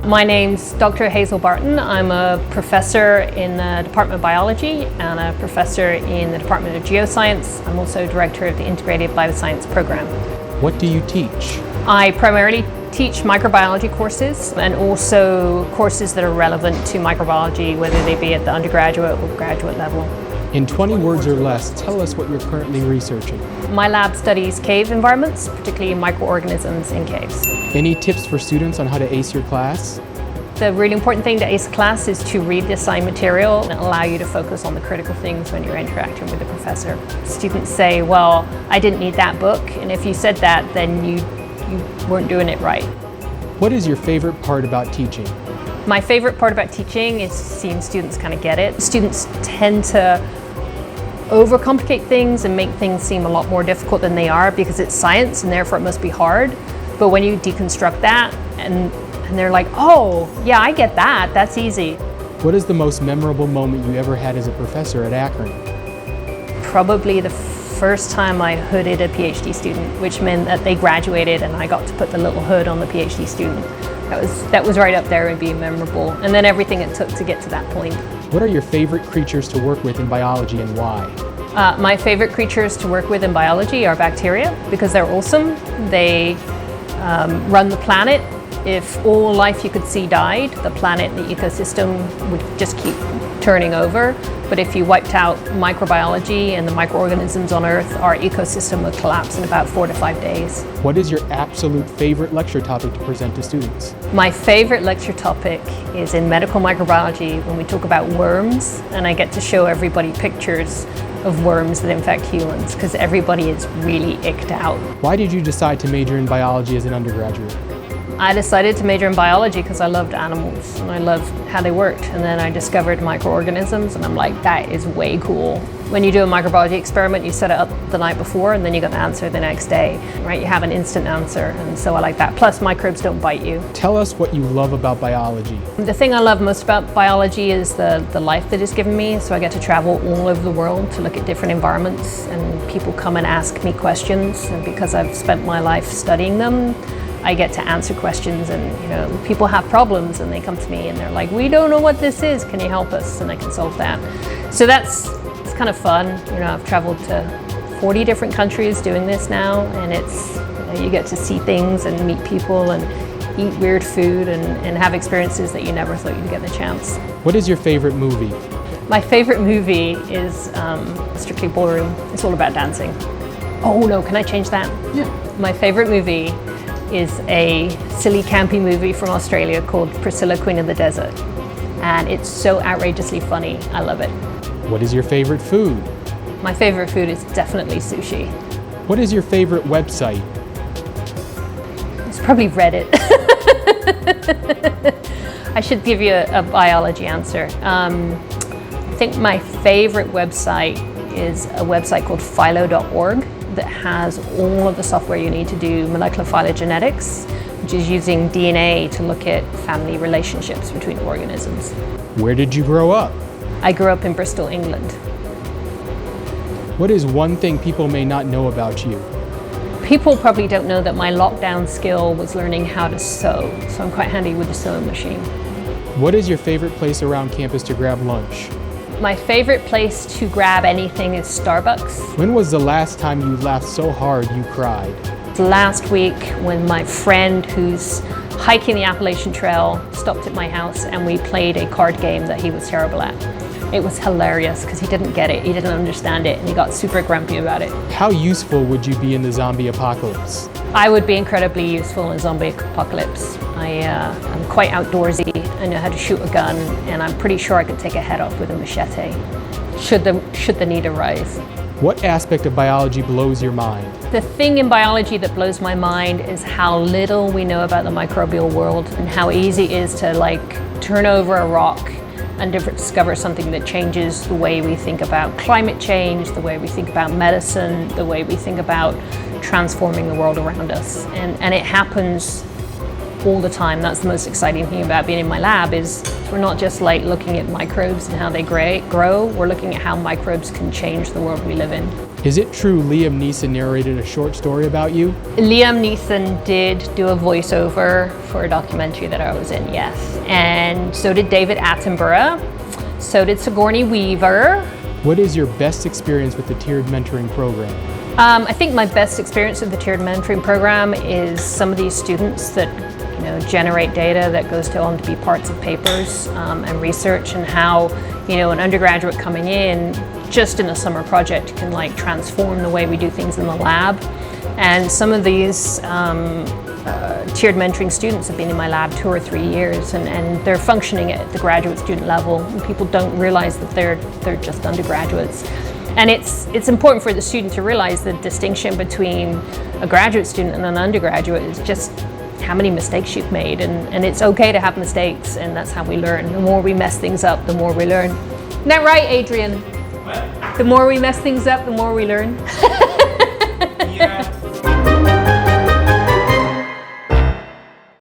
My name's Dr. Hazel Barton. I'm a professor in the Department of Biology and a professor in the Department of Geoscience. I'm also director of the Integrated Bioscience Program. What do you teach? I primarily teach microbiology courses and also courses that are relevant to microbiology, whether they be at the undergraduate or graduate level. In 20 words or less, tell us what you're currently researching. My lab studies cave environments, particularly microorganisms in caves. Any tips for students on how to ace your class? The really important thing to ace a class is to read the assigned material and allow you to focus on the critical things when you're interacting with the professor. Students say, well, I didn't need that book, and if you said that, then you weren't doing it right. What is your favorite part about teaching? My favorite part about teaching is seeing students kind of get it. Students tend to overcomplicate things and make things seem a lot more difficult than they are because it's science and therefore it must be hard. But when you deconstruct that and they're like, oh, yeah, I get that, that's easy. What is the most memorable moment you ever had as a professor at Akron? Probably the first time I hooded a PhD student, which meant that they graduated and I got to put the little hood on the PhD student. That was right up there and being memorable. And then everything it took to get to that point. What are your favorite creatures to work with in biology and why? My favorite creatures to work with in biology are bacteria because they're awesome. They run the planet. If all life you could see died, the planet and the ecosystem would just keep turning over. But if you wiped out microbiology and the microorganisms on Earth, our ecosystem would collapse in about 4 to 5 days. What is your absolute favorite lecture topic to present to students? My favorite lecture topic is in medical microbiology when we talk about worms, and I get to show everybody pictures of worms that infect humans because everybody is really icked out. Why did you decide to major in biology as an undergraduate? I decided to major in biology because I loved animals and I loved how they worked. And then I discovered microorganisms and I'm like, that is way cool. When you do a microbiology experiment, you set it up the night before and then you get the answer the next day, right? You have an instant answer, and so I like that. Plus, microbes don't bite you. Tell us what you love about biology. The thing I love most about biology is the life that it's given me. So I get to travel all over the world to look at different environments, and people come and ask me questions. And because I've spent my life studying them, I get to answer questions, and people have problems and they come to me and they're like, we don't know what this is, can you help us? And I can solve that. So it's kind of fun. I've traveled to 40 different countries doing this now, and you get to see things and meet people and eat weird food and have experiences that you never thought you'd get the chance. What is your favorite movie? My favorite movie is Strictly Ballroom. It's all about dancing. Oh no, can I change that? Yeah. My favorite movie is a silly campy movie from Australia called Priscilla, Queen of the Desert. And it's so outrageously funny. I love it. What is your favorite food? My favorite food is definitely sushi. What is your favorite website? It's probably Reddit. I should give you a biology answer. I think my favorite website is a website called philo.org. that has all of the software you need to do molecular phylogenetics, which is using DNA to look at family relationships between organisms. Where did you grow up? I grew up in Bristol, England. What is one thing people may not know about you? People probably don't know that my lockdown skill was learning how to sew, so I'm quite handy with the sewing machine. What is your favorite place around campus to grab lunch? My favorite place to grab anything is Starbucks. When was the last time you laughed so hard you cried? Last week when my friend who's hiking the Appalachian Trail stopped at my house and we played a card game that he was terrible at. It was hilarious because he didn't get it, he didn't understand it, and he got super grumpy about it. How useful would you be in the zombie apocalypse? I would be incredibly useful in a zombie apocalypse. I'm quite outdoorsy, I know how to shoot a gun, and I'm pretty sure I could take a head off with a machete, should the need arise. What aspect of biology blows your mind? The thing in biology that blows my mind is how little we know about the microbial world and how easy it is to turn over a rock and discover something that changes the way we think about climate change, the way we think about medicine, the way we think about transforming the world around us. And it happens all the time. That's the most exciting thing about being in my lab is we're not just like looking at microbes and how they grow, we're looking at how microbes can change the world we live in. Is it true Liam Neeson narrated a short story about you? Liam Neeson did do a voiceover for a documentary that I was in, yes. And so did David Attenborough. So did Sigourney Weaver. What is your best experience with the tiered mentoring program? I think my best experience with the tiered mentoring program is some of these students that generate data that goes on to be parts of papers and research, and how an undergraduate coming in just in a summer project can like transform the way we do things in the lab. And some of these tiered mentoring students have been in my lab 2 or 3 years, and they're functioning at the graduate student level, and people don't realize that they're just undergraduates. And it's important for the student to realize the distinction between a graduate student and an undergraduate is just how many mistakes you've made, and it's okay to have mistakes, and that's how we learn. The more we mess things up, the more we learn. Isn't that right, Adrian? What? The more we mess things up, the more we learn.